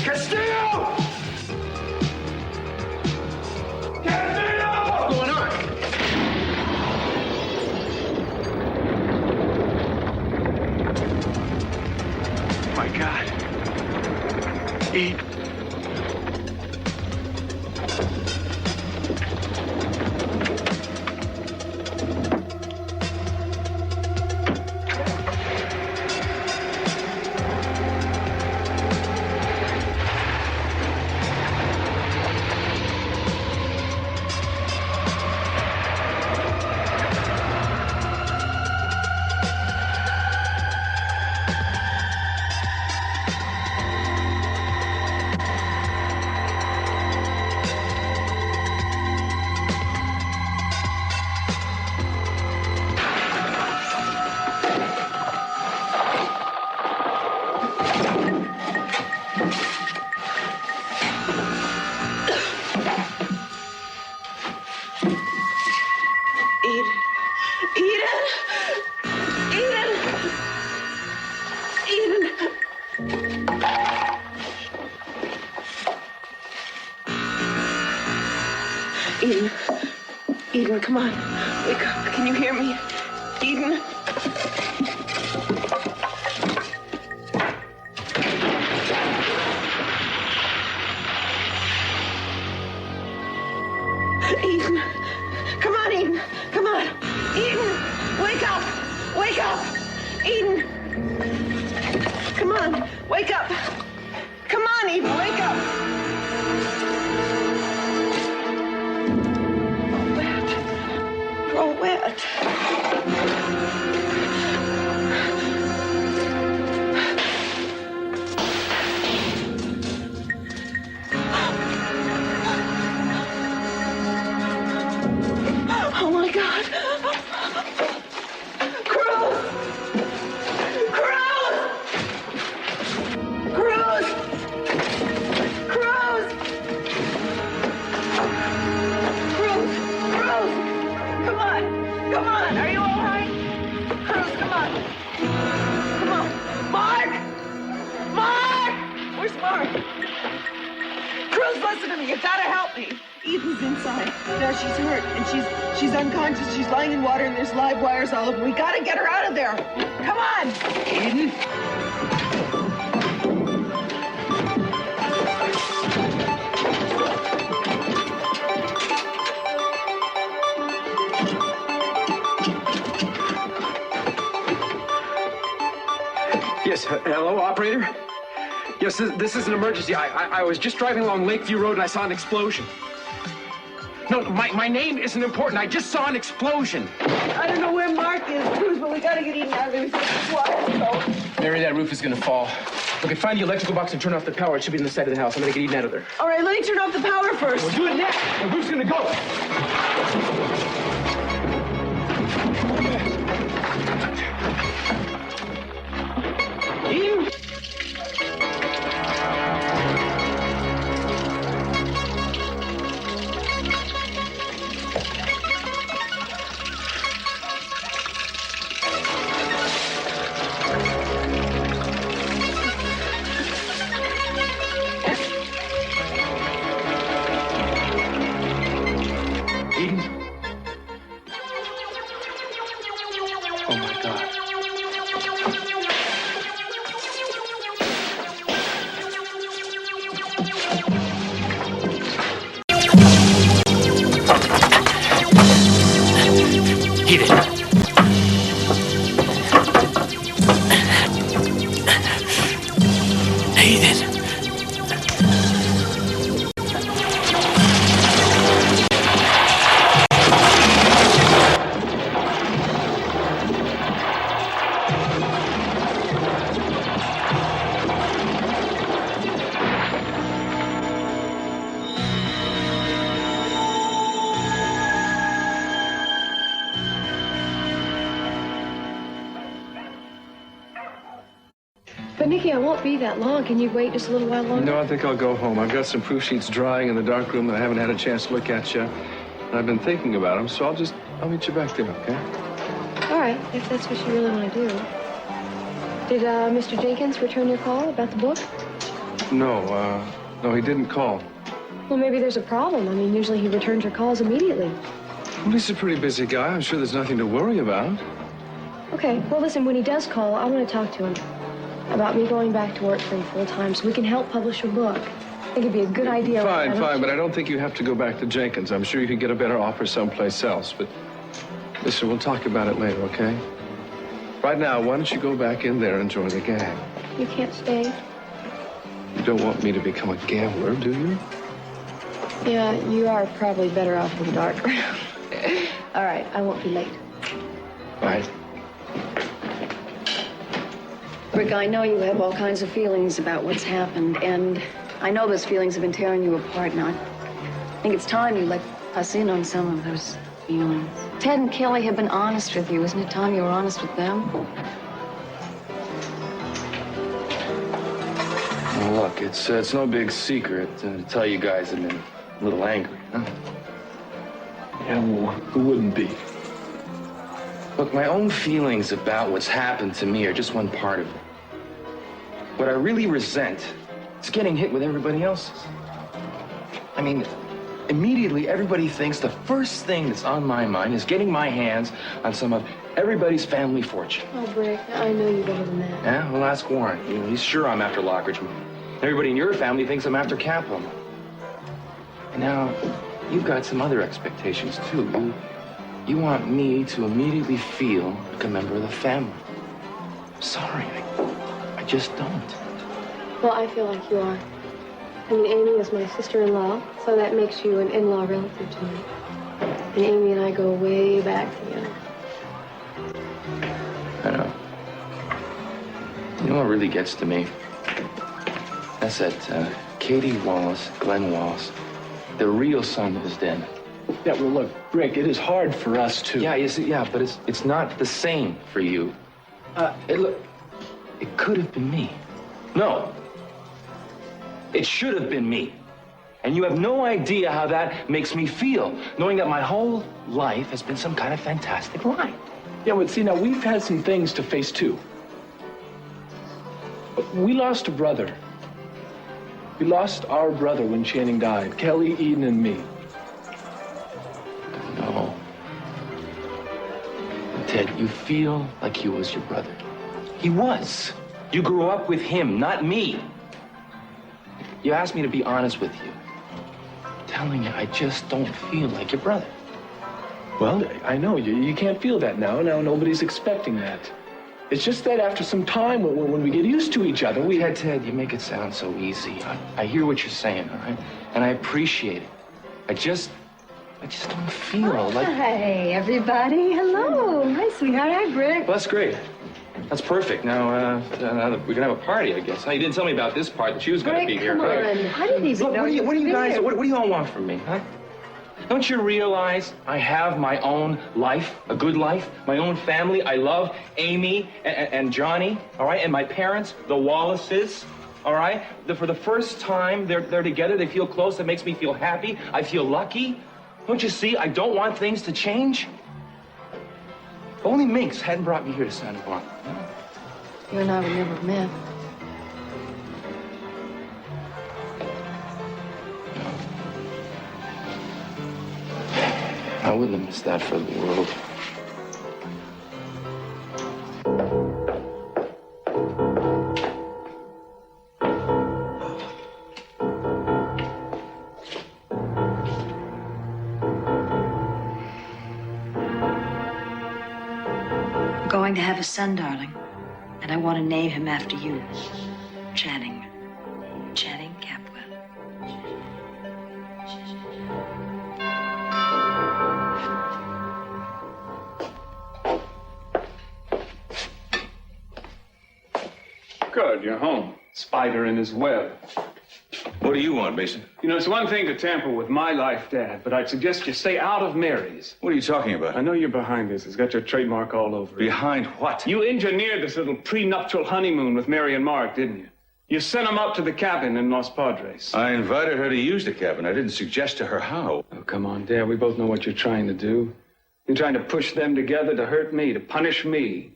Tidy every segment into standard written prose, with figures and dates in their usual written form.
Castillo! Castillo! What's going on? My God. Eat. Eden. Eden, come on. Wake up. Can you hear me? Eden. Eden. Come on, Eden. Come on. Eden. Wake up. Wake up. Eden. Come on. Wake up. Come on, Eden. Wake up. Oh, wet. Oh my God. Cruz! Cruz! Cruz! Cruz! Cruz! Cruz! Come on! Come on! Are you all right? Cruz, come on! Come on! Mark! Mark! Where's Mark? Cruz, listen to me. You gotta help me. Eden's inside. No, she's hurt, and she's unconscious. She's lying in water, and there's live wires all over. We gotta get her out of there. Come on! Eden? Yes, hello, operator? Yes, this is an emergency. I was just driving along Lakeview Road and I saw an explosion. No, my name isn't important. I just saw an explosion. I don't know where Mark is, Cruz, but we gotta get Eden out of there. He's water, so... Mary, that roof is gonna fall. Okay, find the electrical box and turn off the power. It should be in the side of the house. I'm gonna get Eden out of there. All right, let me turn off the power first. We'll do it next. The roof's gonna go. Eden? Eden? Oh, my God. Eden. Eden. But, Nikki, I won't be that long. Can you wait just a little while longer? No, I think I'll go home. I've got some proof sheets drying in the dark room that I haven't had a chance to look at yet. And I've been thinking about them, so I'll meet you back there, okay? All right, if that's what you really want to do. Did Mr. Jenkins return your call about the book? No, he didn't call. Well, maybe there's a problem. I mean, usually he returns your calls immediately. Well, he's a pretty busy guy. I'm sure there's nothing to worry about. Okay, well, listen, when he does call, I want to talk to him about me going back to work for him full-time so we can help publish your book. I think it'd be a good idea. Fine, but I don't think you have to go back to Jenkins. I'm sure you can get a better offer someplace else, but listen, we'll talk about it later, okay? Right now, why don't you go back in there and join the gang? You can't stay? You don't want me to become a gambler, do you? Yeah, you are probably better off in the dark. All right, I won't be late. Bye. Rick, I know you have all kinds of feelings about what's happened, and I know those feelings have been tearing you apart now. I think it's time you let us in on some of those feelings. Ted and Kelly have been honest with you. Isn't it time you were honest with them? Well, look, it's no big secret to tell you guys I've been a little angry, huh? Yeah, well, who wouldn't be? Look, my own feelings about what's happened to me are just one part of it. What I really resent is getting hit with everybody else's. I mean, immediately everybody thinks the first thing that's on my mind is getting my hands on some of everybody's family fortune. Oh, Brick, I know you better than that. Yeah, well, ask Warren. You know, he's sure I'm after Lockridge. Everybody in your family thinks I'm after Capitol. And now, you've got some other expectations, too. You want me to immediately feel like a member of the family. Sorry, I just don't. Well, I feel like you are. I mean, Amy is my sister-in-law, so that makes you an in-law relative to me. And Amy and I go way back together. I know. You know what really gets to me? That's that Katie Wallace, Glenn Wallace, the real son of his dad. Yeah, well, look, Rick, it is hard for us to... Yeah, you see, yeah, but it's not the same for you. Look, it could have been me. No. It should have been me. And you have no idea how that makes me feel, knowing that my whole life has been some kind of fantastic lie. Yeah, but see, now, we've had some things to face, too. We lost a brother. We lost our brother when Channing died. Kelly, Eden, and me. No. Ted, you feel like he was your brother. He was. You grew up with him, not me. You asked me to be honest with you. I'm telling you, I just don't feel like your brother. Well, I know, you can't feel that now. Now, nobody's expecting that. It's just that after some time, when we get used to each other, we... Ted, you make it sound so easy. I hear what you're saying, all right? And I appreciate it. I just don't feel like... Hi, everybody. Hello. Hi, sweetheart. Hi, Brick. Well, that's great. That's perfect. Now we can have a party, I guess. Now, you didn't tell me about this part, that she was going to be here. Come on. I didn't even know What do you guys, there. what do you all want from me, huh? Don't you realize I have my own life, a good life, my own family? I love Amy and Johnny, all right? And my parents, the Wallaces, all right? For the first time, they're together. They feel close. That makes me feel happy. I feel lucky. Don't you see? I don't want things to change. If only Minx hadn't brought me here to Santa Barbara. You and I would never have met. I wouldn't have missed that for the world. I'm going to have a son, darling. And I want to name him after you. Channing. Channing Capwell. Good, you're home. Spider in his web. What do you want, Mason? You know, it's one thing to tamper with my life, Dad, but I'd suggest you stay out of Mary's. What are you talking about? I know you're behind this. It's got your trademark all over it. Behind what? You engineered this little prenuptial honeymoon with Mary and Mark, didn't you? You sent them up to the cabin in Los Padres. I invited her to use the cabin. I didn't suggest to her how. Oh, come on, Dad. We both know what you're trying to do. You're trying to push them together to hurt me, to punish me.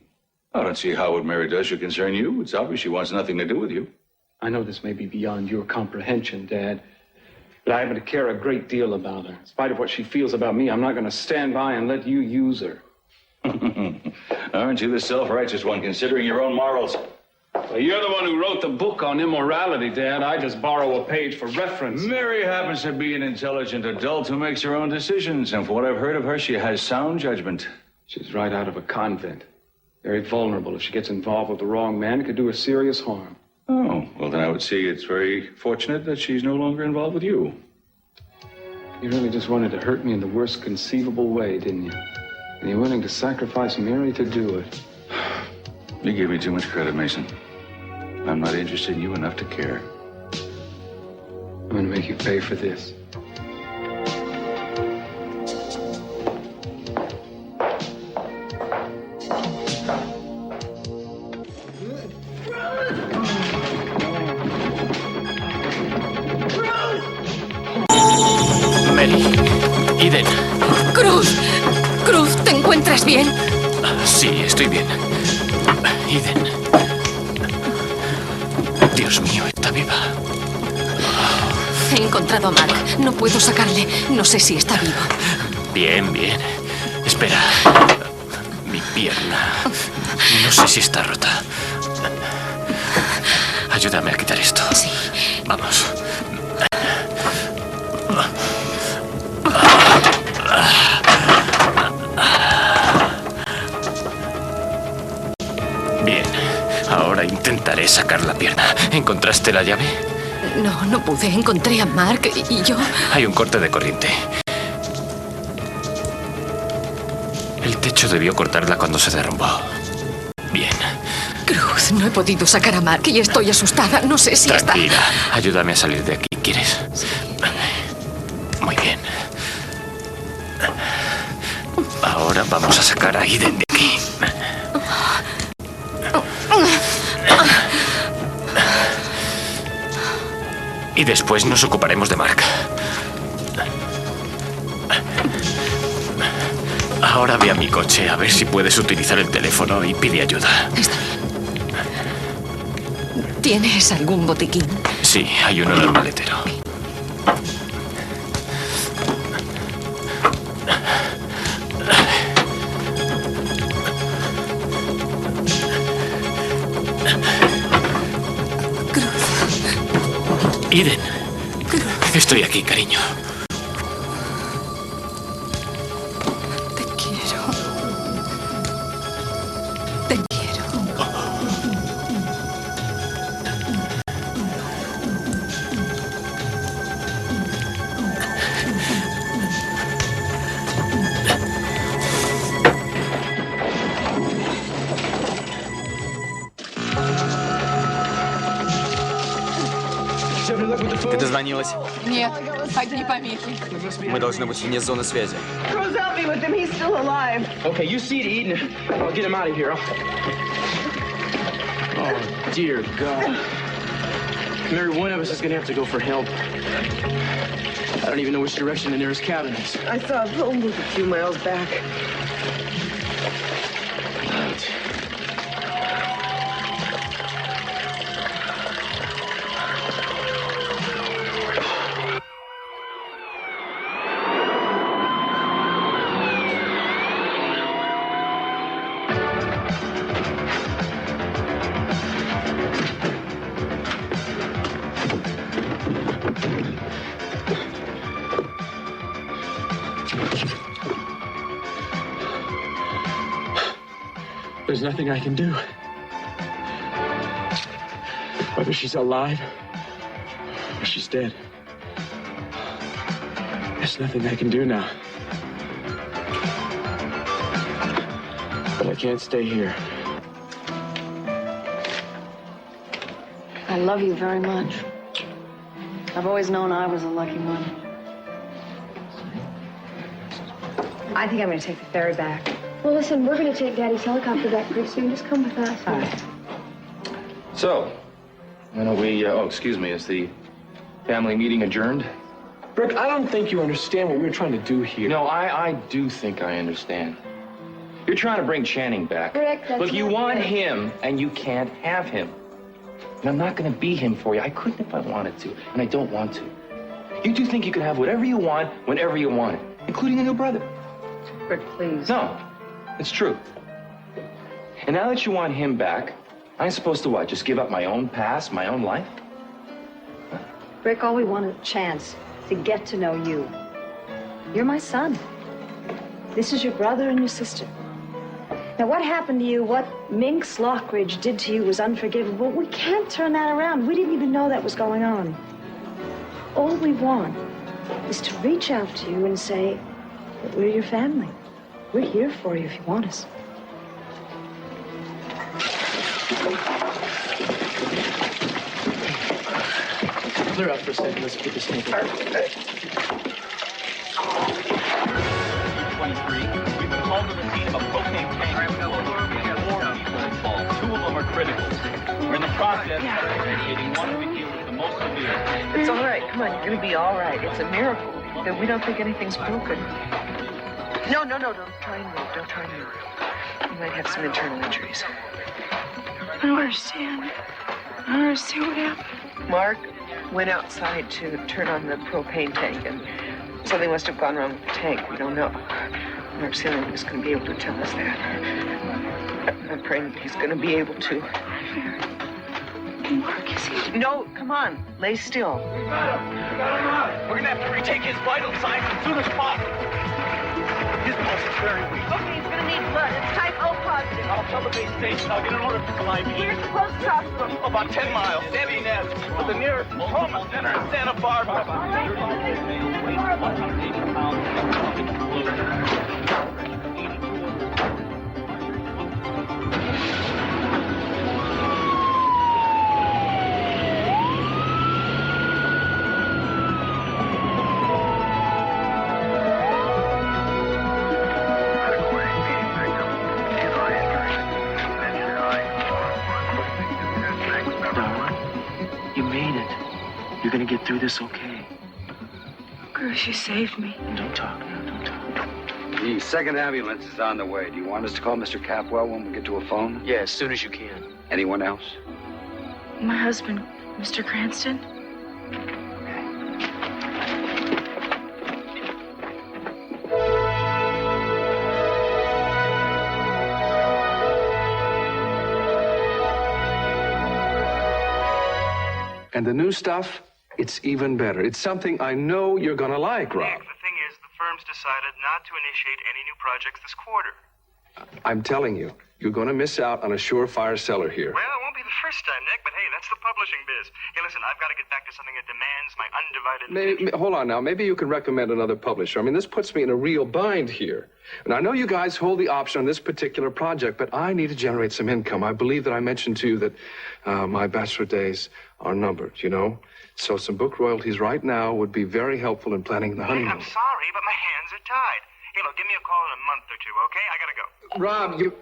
I don't see how what Mary does should concern you. It's obvious she wants nothing to do with you. I know this may be beyond your comprehension, Dad, but I happen to care a great deal about her. In spite of what she feels about me, I'm not going to stand by and let you use her. Aren't you the self-righteous one, considering your own morals? Well, you're the one who wrote the book on immorality, Dad. I just borrow a page for reference. Mary happens to be an intelligent adult who makes her own decisions, and from what I've heard of her, she has sound judgment. She's right out of a convent. Very vulnerable. If she gets involved with the wrong man, it could do her serious harm. Oh, well, then I would say it's very fortunate that she's no longer involved with you. You really just wanted to hurt me in the worst conceivable way, didn't you? And you're willing to sacrifice Mary to do it. You gave me too much credit, Mason. I'm not interested in you enough to care. I'm going to make you pay for this. Mary. Eden. Cruz. Cruz, ¿te encuentras bien? Sí, estoy bien. Eden. Dios mío, está viva. He encontrado a Mark. No puedo sacarle. No sé si está vivo. Bien, bien. Espera. Mi pierna. No sé si está rota. Ayúdame a quitar esto. Sí. Vamos. Bien. Ahora intentaré sacar la pierna. ¿Encontraste la llave? No, no pude. Encontré a Mark y yo... Hay un corte de corriente. El techo debió cortarla cuando se derrumbó. Bien. Cruz, no he podido sacar a Mark y estoy asustada. No sé si está... Tranquila. Ayúdame a salir de aquí, ¿quieres? Muy bien. Ahora vamos a sacar a Eden de aquí. Y después nos ocuparemos de Mark. Ahora ve a mi coche a ver si puedes utilizar el teléfono y pide ayuda. Está bien. ¿Tienes algún botiquín? Sí, hay uno en el maletero. Eden, estoy aquí, cariño. Te quiero. Te quiero. Ты дозвонилась? Нет, одни помехи. Мы должны быть вне зоны связи. Cruz, help me with him. He's still alive. Okay, you see to Eden. I'll get him out of here. Oh, dear God. Mary, one of us is going to have to go for help. I don't even know which direction the nearest cabin is. I saw a phone booth a few miles back. There's nothing I can do. Whether she's alive or she's dead. There's nothing I can do now. But I can't stay here. I love you very much. I've always known I was a lucky one. I think I'm going to take the ferry back. Well, listen, we're going to take Daddy's helicopter back pretty soon. Just come with us. All right. So, why don't we, excuse me, is the family meeting adjourned? Brooke, I don't think you understand what we're trying to do here. No, I do think I understand. You're trying to bring Channing back. Rick, that's Look, you not want fair. him, and you can't have him. And I'm not going to be him for you. I couldn't if I wanted to, and I don't want to. You two think you can have whatever you want, whenever you want it, including a new brother. Rick, please. No, it's true. And now that you want him back, I'm supposed to what? Just give up my own past, my own life? Rick, all we want is a chance to get to know you. You're my son. This is your brother and your sister. Now, what happened to you, what Minx Lockridge did to you was unforgivable. We can't turn that around. We didn't even know that was going on. All we want is to reach out to you and say that we're your family. We're here for you if you want us. Clear out for a second. Let's get this thing. 23. We've been called to the scene of a propane tank. We have 4 people involved. 2 of them are critical. We're in the process of initiating one we feel is the most severe. It's all right. Come on, you're going to be all right. It's a miracle that we don't think anything's broken. No, don't try and move. Don't try and move. You might have some internal injuries. I don't understand. I don't understand what happened. Mark went outside to turn on the propane tank, and something must have gone wrong with the tank. We don't know. Mark's the only one who's going to be able to tell us that. I'm praying that he's going to be able to. Mark, is he? No, come on. Lay still. We got him. We're going to have to retake his vital signs as soon as possible. His pulse is very weak. Okay, he's going to need blood. It's type O positive. I'll tell the base station. I'll get an order for some IV. Here's the closest hospital. About 10 miles. Debbie Nez. But the nearest trauma center in Santa Barbara. You made it. You're gonna get through this okay. Bruce, you saved me. Don't talk now, don't talk. The second ambulance is on the way. Do you want us to call Mr. Capwell when we get to a phone? Yeah, as soon as you can. Anyone else? My husband, Mr. Cranston. And the new stuff, it's even better. It's something I know you're gonna like, Rob. The thing is, the firm's decided not to initiate any new projects this quarter. I'm telling you, you're gonna miss out on a surefire seller here. Well, it won't be the first time, Nick, but hey, that's the publishing biz. Hey, listen, I've got to get back to something that demands my undivided attention. Hold on now. Maybe you can recommend another publisher. I mean, this puts me in a real bind here. And I know you guys hold the option on this particular project, but I need to generate some income. I believe that I mentioned to you that my bachelor days are numbered, you know? So some book royalties right now would be very helpful in planning the honeymoon. I'm sorry, but my hands are tied. Hey, look, give me a call in a month or two, okay? I gotta go. Rob, you...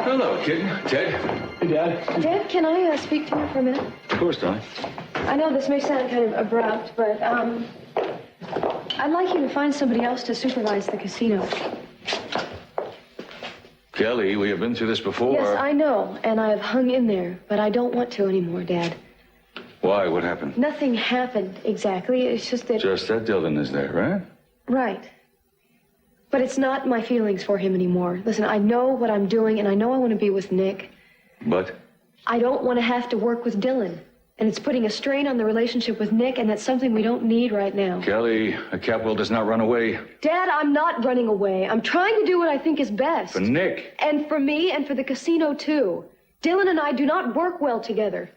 Hello, kid. Ted. Hey, Dad. Dad, can I speak to you for a minute? Of course, darling. I know this may sound kind of abrupt, but I'd like you to find somebody else to supervise the casino. Kelly, we have been through this before. Yes, I know, and I have hung in there, but I don't want to anymore, Dad. Why? What happened? Nothing happened exactly. It's just that... Just that Dylan is there, right? Right. But it's not my feelings for him anymore. Listen, I know what I'm doing, and I know I want to be with Nick. But? I don't want to have to work with Dylan. And it's putting a strain on the relationship with Nick, and that's something we don't need right now. Kelly, a Capwell does not run away. Dad, I'm not running away. I'm trying to do what I think is best. For Nick. And for me, and for the casino, too. Dylan and I do not work well together.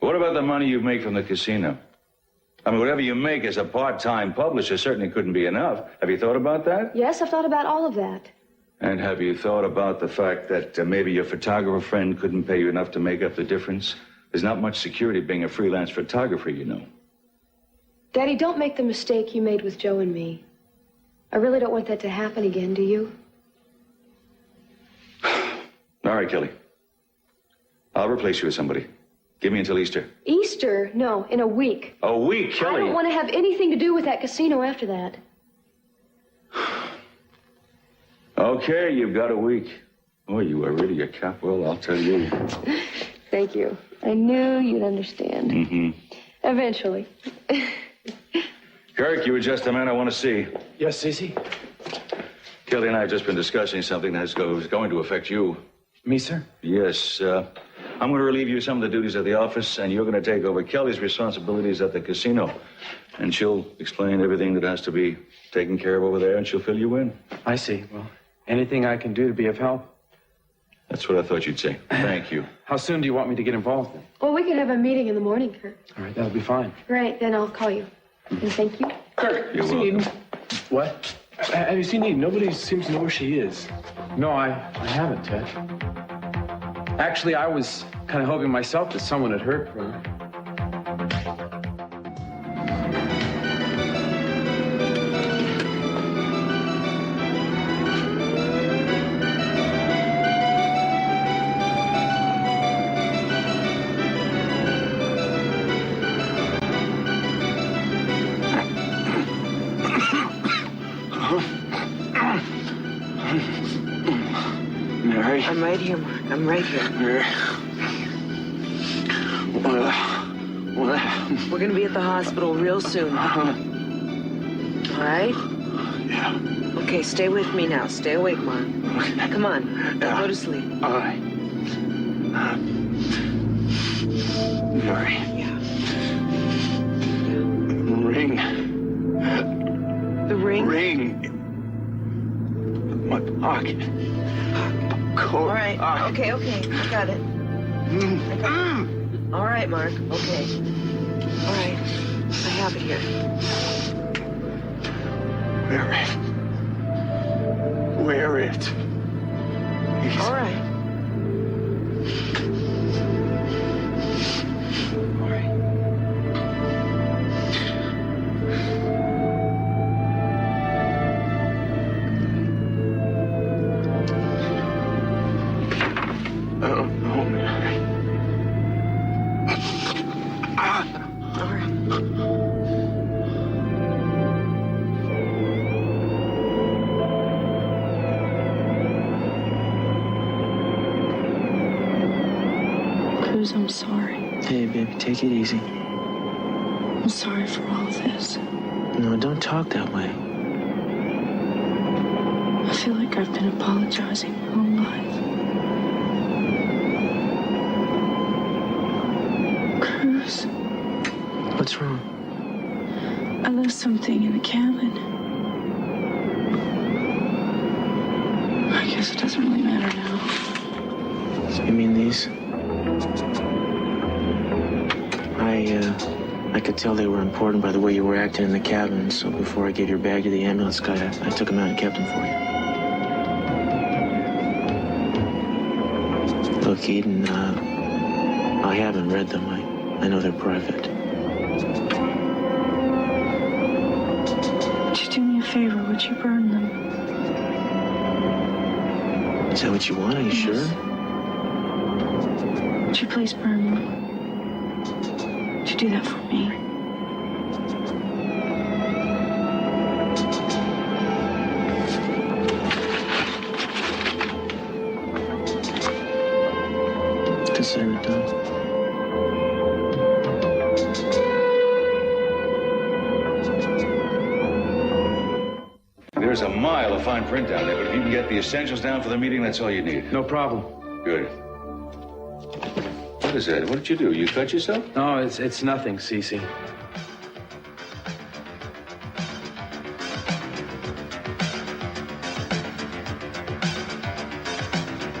What about the money you make from the casino? I mean, whatever you make as a part-time publisher certainly couldn't be enough. Have you thought about that? Yes, I've thought about all of that. And have you thought about the fact that maybe your photographer friend couldn't pay you enough to make up the difference? There's not much security being a freelance photographer, you know. Daddy, don't make the mistake you made with Joe and me. I really don't want that to happen again, do you? All right, Kelly. I'll replace you with somebody. Give me until Easter. Easter? No, in a week. A week, Kelly? I don't want to have anything to do with that casino after that. Okay, you've got a week. Oh, you are really a Capwell, I'll tell you. Thank you. I knew you'd understand. Mm-hmm. Eventually. Kirk, you were just the man I want to see. Yes, Cece? Kelly and I have just been discussing something that's going to affect you. Me, sir? Yes, I'm going to relieve you of some of the duties at the office, and you're going to take over Kelly's responsibilities at the casino. And she'll explain everything that has to be taken care of over there, and she'll fill you in. I see. Well, anything I can do to be of help? That's what I thought you'd say. Thank you. How soon do you want me to get involved in? Well, we could have a meeting in the morning, Kurt. All right, that'll be fine. Great, then I'll call you. And thank you. Kurt, You're seen welcome. Eden? What? Have you seen Eden? Nobody seems to know where she is. No, I haven't, Ted. Actually, I was kind of hoping myself that someone had heard from her. Mary? I'm right here, Mark. I'm right here. Mary. What? We're gonna be at the hospital real soon. All right? Yeah. Okay, stay with me now. Stay awake, Mark. Okay. Come on. Yeah. Go to sleep. All right. Mary. Yeah. Ring. The ring? Ring. My pocket. All right. Okay. I got it. All right, Mark. Okay. All right. I have it here. Wear it. All right. All right. Oh, no, Mary. All right. Cruz, I'm sorry. Hey, baby, take it easy. I'm sorry for all of this. No, don't talk that way. I feel like I've been apologizing my whole life. Cruz, What's wrong? I left something in the cabin. I guess it doesn't really matter now. You mean these? I could tell they were important by the way you were acting in the cabin, so before I gave your bag to the ambulance guy, I took them out and kept them for you. Look, Eden, I haven't read them. I know they're private. Would you do me a favor? Would you burn them? Is that what you want? Are you sure? Would you please burn them? Would you do that for me? Consider it done. There's a mile of fine print down there, but if you can get the essentials down for the meeting, that's all you need. No problem. Good. What is that? What did you do? You cut yourself? No, it's nothing, Cece.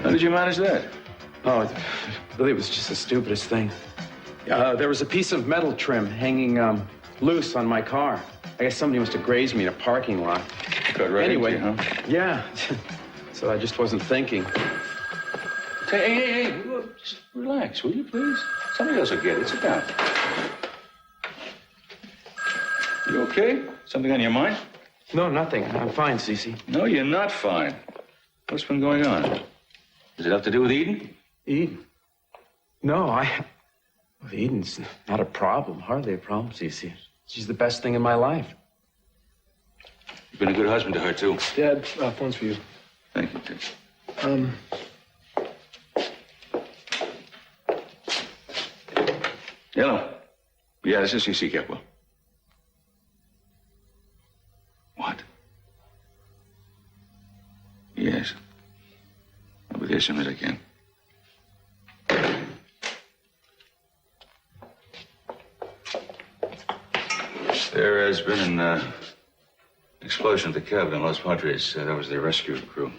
How did you manage that? Oh, it really was just the stupidest thing. There was a piece of metal trim hanging loose on my car. I guess somebody must have grazed me in a parking lot. Cut right Anyway, into you, huh? yeah. So I just wasn't thinking. Hey, look, just relax, will you, please? Somebody else will get it. Sit down. You okay? Something on your mind? No, nothing. I'm fine, Cece. No, you're not fine. What's been going on? Does it have to do with Eden? Eden? No, well, Eden's not a problem. Hardly a problem, Cece. She's the best thing in my life. You've been a good husband to her, too. Dad, phone's for you. Thank you, Ted. Hello. Yeah, this is C.C. Capwell. What? Yes. I'll be there as soon as I can. There has been an explosion at the cabin in Los Padres. That was the rescue crew.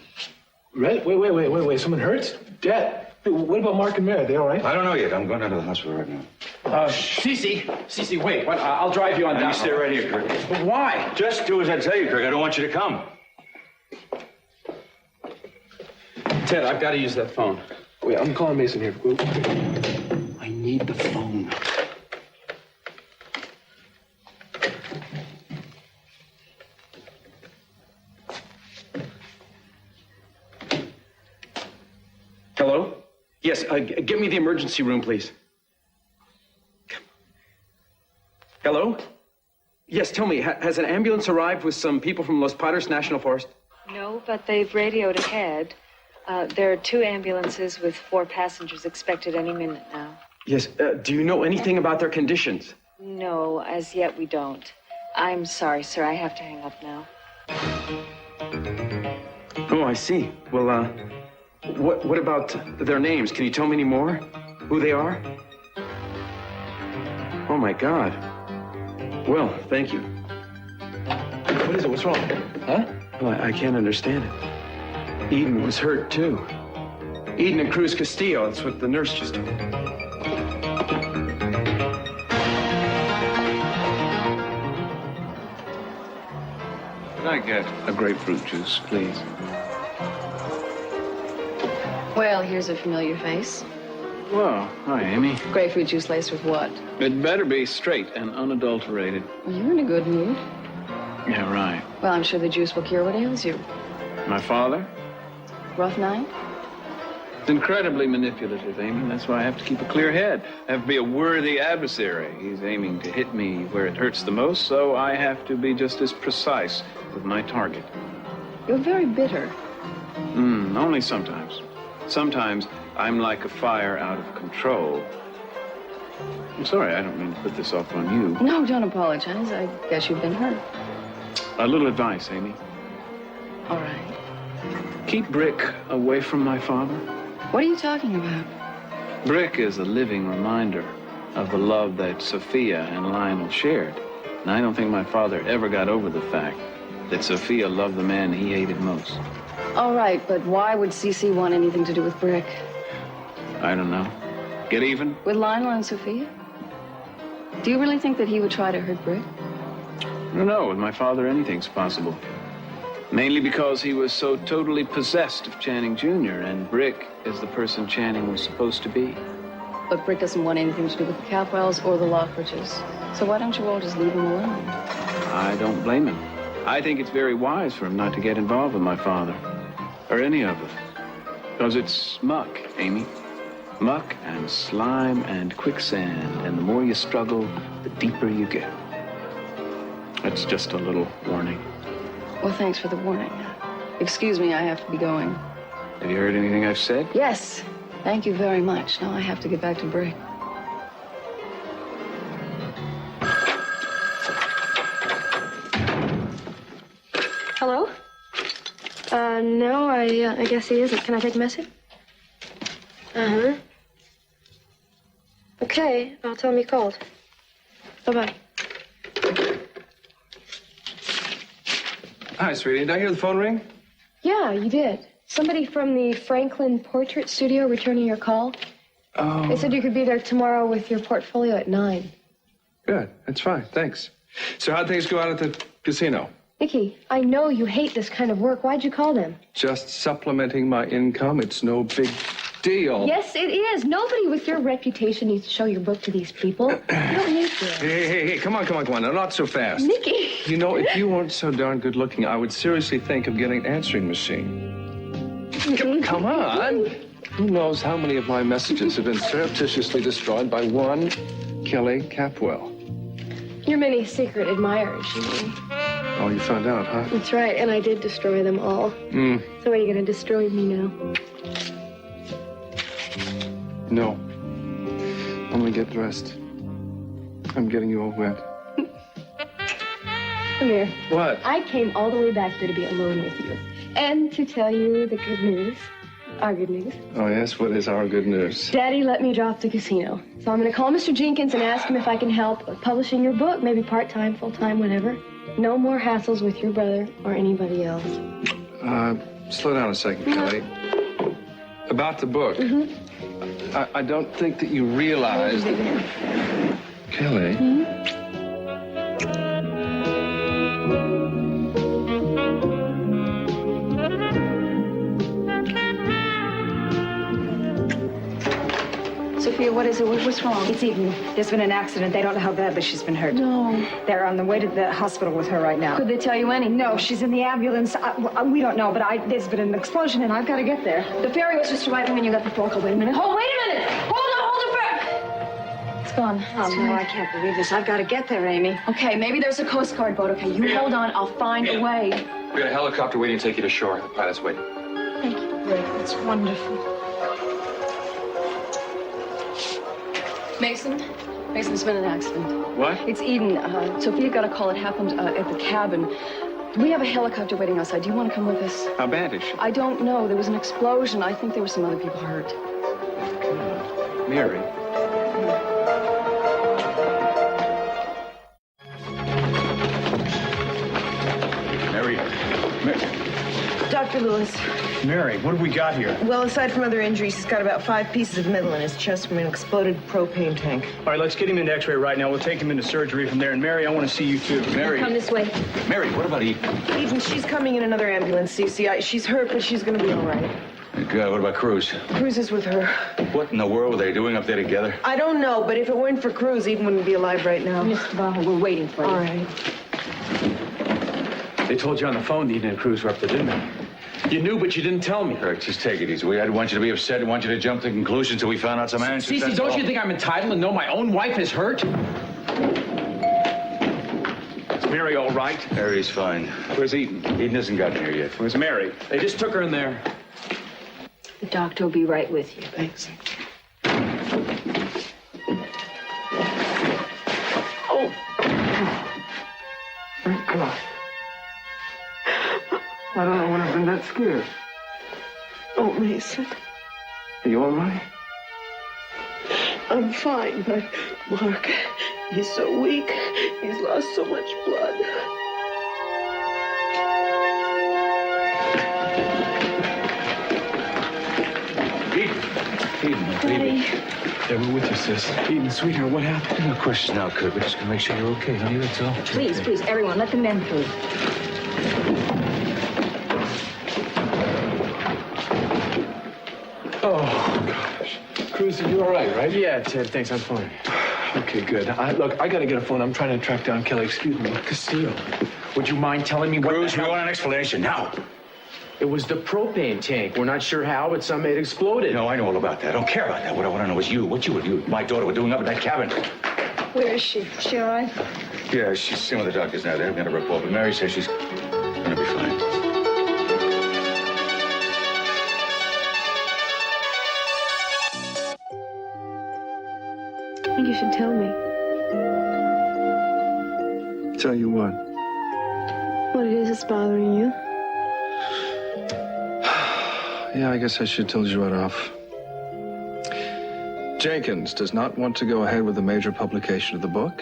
Wait. Someone hurt? Dad, what about Mark and Mary? Are they all right? I don't know yet. I'm going down to the hospital right now. Cece, wait. I'll drive you on down. You stay right here, Kirk. But why? Just do as I tell you, Kirk. I don't want you to come. Ted, I've got to use that phone. Wait, I'm calling Mason here. I need the phone. Hello? Yes, get me the emergency room, please. Hello? Yes, tell me, has an ambulance arrived with some people from Los Padres National Forest? No, but they've radioed ahead. There are 2 ambulances with 4 passengers expected any minute now. Yes, do you know anything about their conditions? No, as yet we don't. I'm sorry, sir. I have to hang up now. Oh, I see. Well, what about their names? Can you tell me any more? Who they are? Oh, my God. Well, thank you. What is it? What's wrong? Huh? Well, I can't understand it. Eden was hurt, too. Eden and Cruz Castillo. That's what the nurse just told me. Can I get a grapefruit juice, please? Well, here's a familiar face. Well, hi, Amy. Grapefruit juice laced with what? It better be straight and unadulterated. Well, you're in a good mood. Yeah, right. Well, I'm sure the juice will cure what ails you. My father? Rough night? It's incredibly manipulative, Amy. That's why I have to keep a clear head. I have to be a worthy adversary. He's aiming to hit me where it hurts the most, so I have to be just as precise with my target. You're very bitter. Only sometimes. Sometimes I'm like a fire out of control. I'm sorry, I don't mean to put this off on you. No, don't apologize. I guess you've been hurt. A little advice, Amy. All right. Keep Brick away from my father. What are you talking about? Brick is a living reminder of the love that Sophia and Lionel shared. And I don't think my father ever got over the fact that Sophia loved the man he hated most. All right, but why would Cece want anything to do with Brick? I don't know. Get even? With Lionel and Sophia? Do you really think that he would try to hurt Brick? I don't know. With my father, anything's possible. Mainly because he was so totally possessed of Channing Jr., and Brick is the person Channing was supposed to be. But Brick doesn't want anything to do with the Capwells or the Lockridges. So why don't you all just leave him alone? I don't blame him. I think it's very wise for him not to get involved with my father. Or any of us. Because it's muck, Amy. Muck and slime and quicksand. And the more you struggle, the deeper you get. That's just a little warning. Well, thanks for the warning. Excuse me, I have to be going. Have you heard anything I've said? Yes. Thank you very much. Now I have to get back to Brick. Hello? No, I guess he isn't. Can I take a message? Uh-huh. Okay, I'll tell him you called. Bye-bye. Hi, sweetie. Did I hear the phone ring? Yeah, you did. Somebody from the Franklin Portrait Studio returning your call. Oh. They said you could be there tomorrow with your portfolio at 9. Good. That's fine. Thanks. So how'd things go out at the casino? Nikki, I know you hate this kind of work. Why'd you call them? Just supplementing my income. It's no big deal. Yes, it is. Nobody with your reputation needs to show your book to these people. You don't need to. Hey, come on. No, not so fast. Nikki! You know, if you weren't so darn good looking, I would seriously think of getting an answering machine. Come on. Who knows how many of my messages have been surreptitiously destroyed by one Kelly Capwell? Your many secret admirers, you mean? Oh, you found out, huh? That's right, and I did destroy them all. So are you going to destroy me now? No. I'm gonna get dressed. I'm getting you all wet. Come here. What? I came all the way back there to be alone with you. And to tell you the good news. Our good news. Oh, yes? What is our good news? Daddy let me drop the casino. So I'm going to call Mr. Jenkins and ask him if I can help with publishing your book, maybe part-time, full-time, whatever. No more hassles with your brother or anybody else. Slow down a second, Kelly. About the book. I don't think that you realize that... Kelly? Sophia, what is it? What's wrong? It's Eden. There's been an accident. They don't know how badly she's been hurt. No. They're on the way to the hospital with her right now. Could they tell you any? No, she's in the ambulance. We don't know, but there's been an explosion, and I've got to get there. The ferry was just arriving when you got the phone call. Wait a minute. Oh, wait a minute! Hold it back! It's gone. Oh, no, I can't believe this. I've got to get there, Amy. Okay, maybe there's a Coast Guard boat. Okay, you hold on. I'll find a way. We got a helicopter waiting to take you to shore. The pilot's waiting. Thank you. That's wonderful. Mason? Mason's been an accident. What? It's Eden. Sophia got a call. It happened at the cabin. We have a helicopter waiting outside. Do you want to come with us? How bad is she? I don't know. There was an explosion. I think there were some other people hurt. Mary. Dr. Lewis. Mary, what have we got here? Well, aside from other injuries, he's got about 5 pieces of metal in his chest from an exploded propane tank. All right, let's get him into X-ray right now. We'll take him into surgery from there. And Mary, I want to see you too. Mary. Come this way. Mary, what about Eden? Eden, she's coming in another ambulance, you see. She's hurt, but she's going to be all right. Good. What about Cruz? Cruz is with her. What in the world were they doing up there together? I don't know, but if it weren't for Cruz, Eden wouldn't be alive right now. Mr. Baja, we're waiting for you. All right. They told you on the phone Eden and Cruz were up there, didn't they? You knew, but you didn't tell me. Eric, just take it easy. I didn't want you to be upset. I didn't want you to jump to conclusions until we found out some answers. Cece, don't you think I'm entitled to know my own wife is hurt? Is Mary all right? Mary's fine. Where's Eden? Eden hasn't gotten here yet. Where's Mary? They just took her in there. The doctor will be right with you. Thanks. Oh! Thank God. I don't know when I've been that scared. Oh, Mason. Are you all right? I'm fine, but Mark, he's so weak. He's lost so much blood. Eden, baby. Yeah, we're with you, sis. Eden, sweetheart, what happened? No questions now, Kurt. We're just gonna make sure you're okay, honey. That's all. Please, please, everyone, let the men through. Oh, gosh. Cruz, are you all right? Yeah, Ted, thanks. I'm fine. Okay, good. Look, I gotta get a phone. I'm trying to track down Kelly. Excuse me. Castillo. Would you mind telling me what Cruz, the we hell... want an explanation now. It was the propane tank. We're not sure how, but some it exploded. No, I know all about that. I don't care about that. What I want to know is what you and my daughter were doing up at that cabin. Where is she? Is she all right? Yeah, she's seeing with the doctors now. They haven't got a report, but Mary says she's gonna be fine. I think you should tell me Tell you what. what it is that's bothering you. Yeah, I guess I should have told you right off. Jenkins does not want to go ahead with the major publication of the book,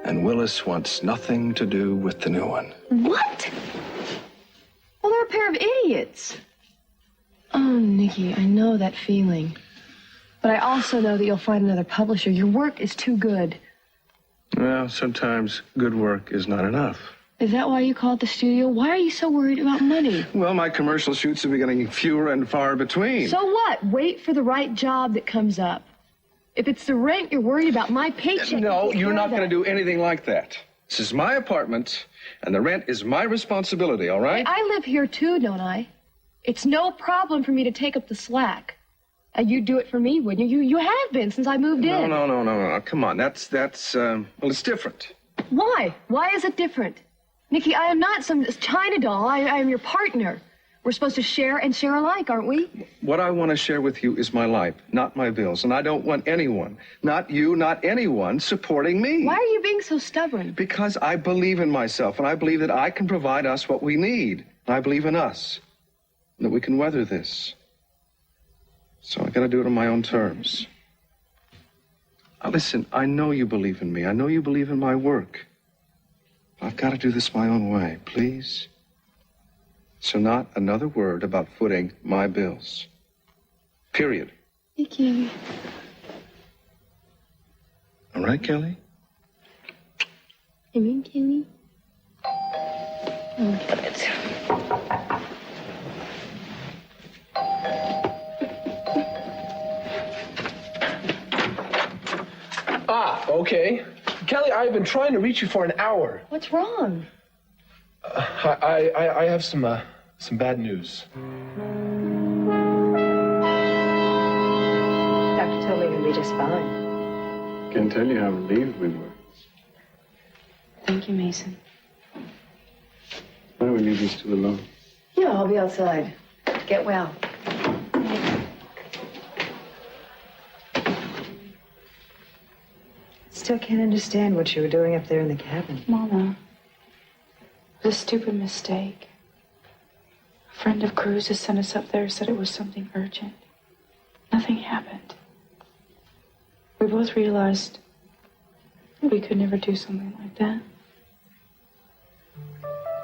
and Willis wants nothing to do with the new one. What? Well, they're a pair of idiots. Oh, Nikki, I know that feeling. But I also know that you'll find another publisher. Your work is too good. Well, sometimes good work is not enough. Is that why you call it the studio? Why are you so worried about money? Well, my commercial shoots are getting fewer and far between. So what? Wait for the right job that comes up. If it's the rent you're worried about, my paycheck... No, you're not going to do anything like that. This is my apartment, and the rent is my responsibility, all right? I live here too, don't I? It's no problem for me to take up the slack. You'd do it for me, wouldn't you? You have been since I moved in. No. Come on, that's well, it's different. Why? Why is it different? Nikki, I am not some China doll. I am your partner. We're supposed to share and share alike, aren't we? What I want to share with you is my life, not my bills. And I don't want anyone, not you, not anyone, supporting me. Why are you being so stubborn? Because I believe in myself, and I believe that I can provide us what we need. I believe in us, and that we can weather this. So I got to do it on my own terms. Now, listen, I know you believe in me. I know you believe in my work. I've got to do this my own way, please. So not another word about footing my bills. Period. Nikki. All right, Kelly? You mean Kelly? Okay. Kelly, I've been trying to reach you for an hour. What's wrong? I have some bad news. Doctor told me you'd be just fine. Can't tell you how relieved we were. Thank you, Mason. Why don't we leave these two alone? Yeah, I'll be outside. Get well. Still can't understand what you were doing up there in the cabin. Mama, it was a stupid mistake. A friend of Cruz's sent us up there, said it was something urgent. Nothing happened. We both realized we could never do something like that.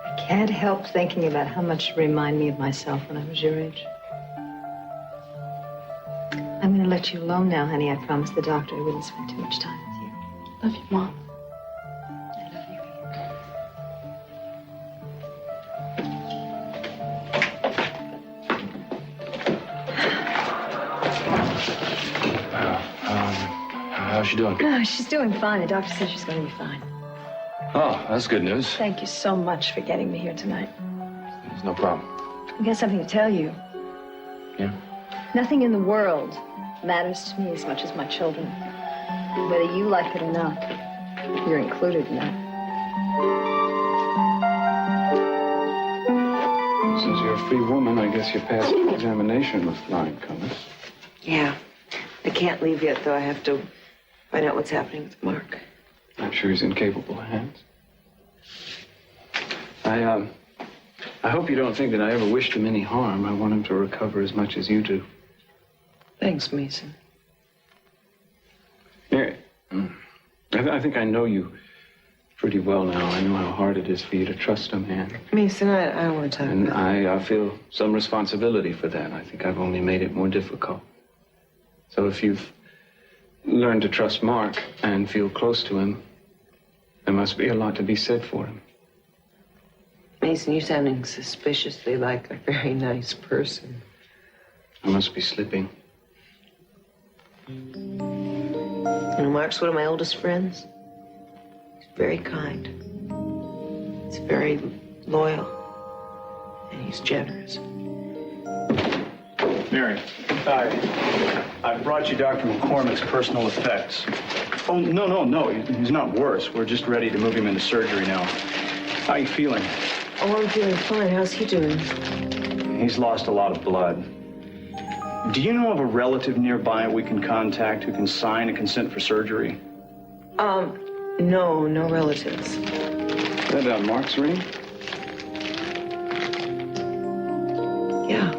I can't help thinking about how much you remind me of myself when I was your age. I'm going to let you alone now, honey. I promised the doctor I wouldn't spend too much time with you. Love you, Mom. How's she doing? Oh, she's doing fine. The doctor says she's going to be fine. Oh, that's good news. Thank you so much for getting me here tonight. There's no problem. I've got something to tell you. Yeah? Nothing in the world matters to me as much as my children. Whether you like it or not, you're included in that. Since you're a free woman, I guess you passed the examination with flying colors. Yeah. I can't leave yet, though. I have to find out what's happening with Mark. I'm sure he's in capable hands. I hope you don't think that I ever wished him any harm. I want him to recover as much as you do. Thanks, Mason. Mary, I think I know you pretty well now. I know how hard it is for you to trust a man. Mason, I don't want to talk And about I feel some responsibility for that. I think I've only made it more difficult. So if you've learned to trust Mark and feel close to him, there must be a lot to be said for him. Mason, you're sounding suspiciously like a very nice person. I must be slipping. You know, Mark's one of my oldest friends. He's very kind. He's very loyal. And he's generous. Mary, I brought you Dr. McCormick's personal effects. Oh, no. He's not worse. We're just ready to move him into surgery now. How are you feeling? Oh, I'm feeling fine. How's he doing? He's lost a lot of blood. Do you know of a relative nearby we can contact who can sign a consent for surgery? No relatives. Is that Mark's ring? Yeah.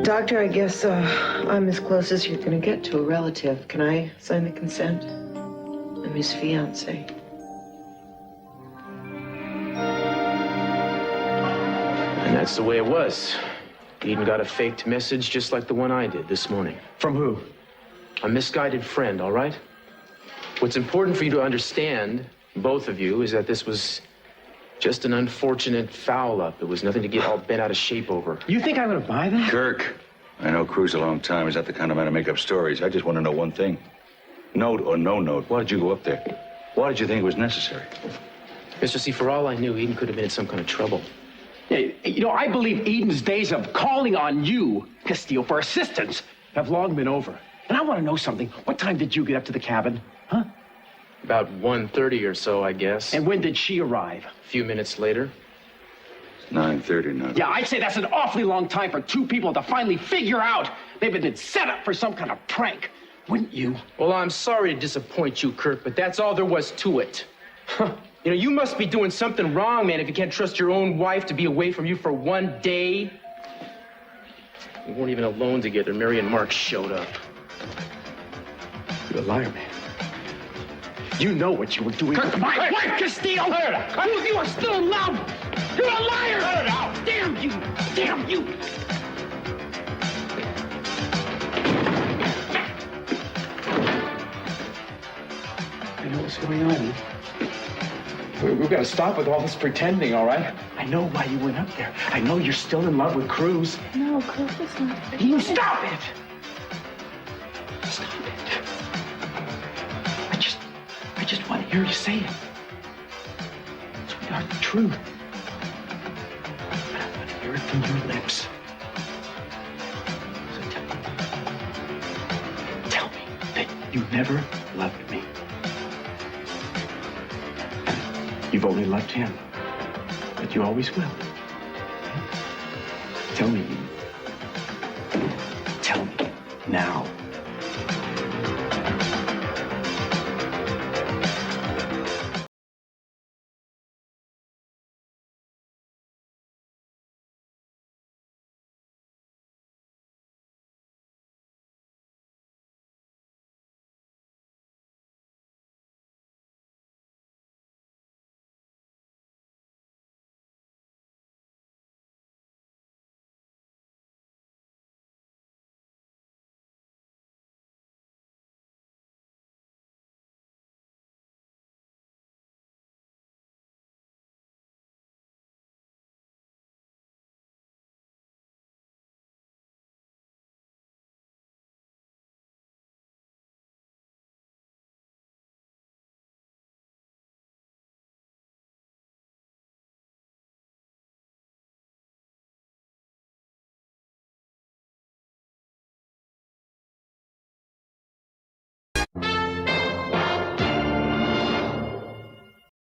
Doctor, I guess I'm as close as you're going to get to a relative. Can I sign the consent? I'm his fiancée. And that's the way it was. Eden got a faked message just like the one I did this morning. From who? A misguided friend, all right? What's important for you to understand, both of you, is that this was just an unfortunate foul-up. It was nothing to get all bent out of shape over. You think I'm gonna buy that? Kirk, I know Cruz a long time. He's not the kind of man to make up stories. I just want to know one thing. Note or no note, why did you go up there? Why did you think it was necessary? Mr. C, for all I knew, Eden could have been in some kind of trouble. Yeah, you know, I believe Eden's days of calling on you, Castillo, for assistance have long been over. And I want to know something. What time did you get up to the cabin? Huh? About 1:30 or so, I guess. And when did she arrive? A few minutes later. 9:30 now. Yeah, I'd say that's an awfully long time for two people to finally figure out they've been set up for some kind of prank. Wouldn't you? Well, I'm sorry to disappoint you, Kirk, but that's all there was to it. You know, you must be doing something wrong, man, if you can't trust your own wife to be away from you for 1 day. We weren't even alone together. Mary and Mark showed up. You're a liar, man. You know what you were doing. Kirk, my wife, Castillo! You are still in love! You're a liar! Cut it out! Damn you! Damn you! I know what's going on. We've got to stop with all this pretending, all right? I know why you went up there. I know you're still in love with Cruz. No, Cruz is not. You stop it! Stop it. I just want to hear you say it. Sweetheart, the truth. I want to hear it from your lips. So tell me that you never loved me. You've only loved him, but you always will. Tell me. Tell me now.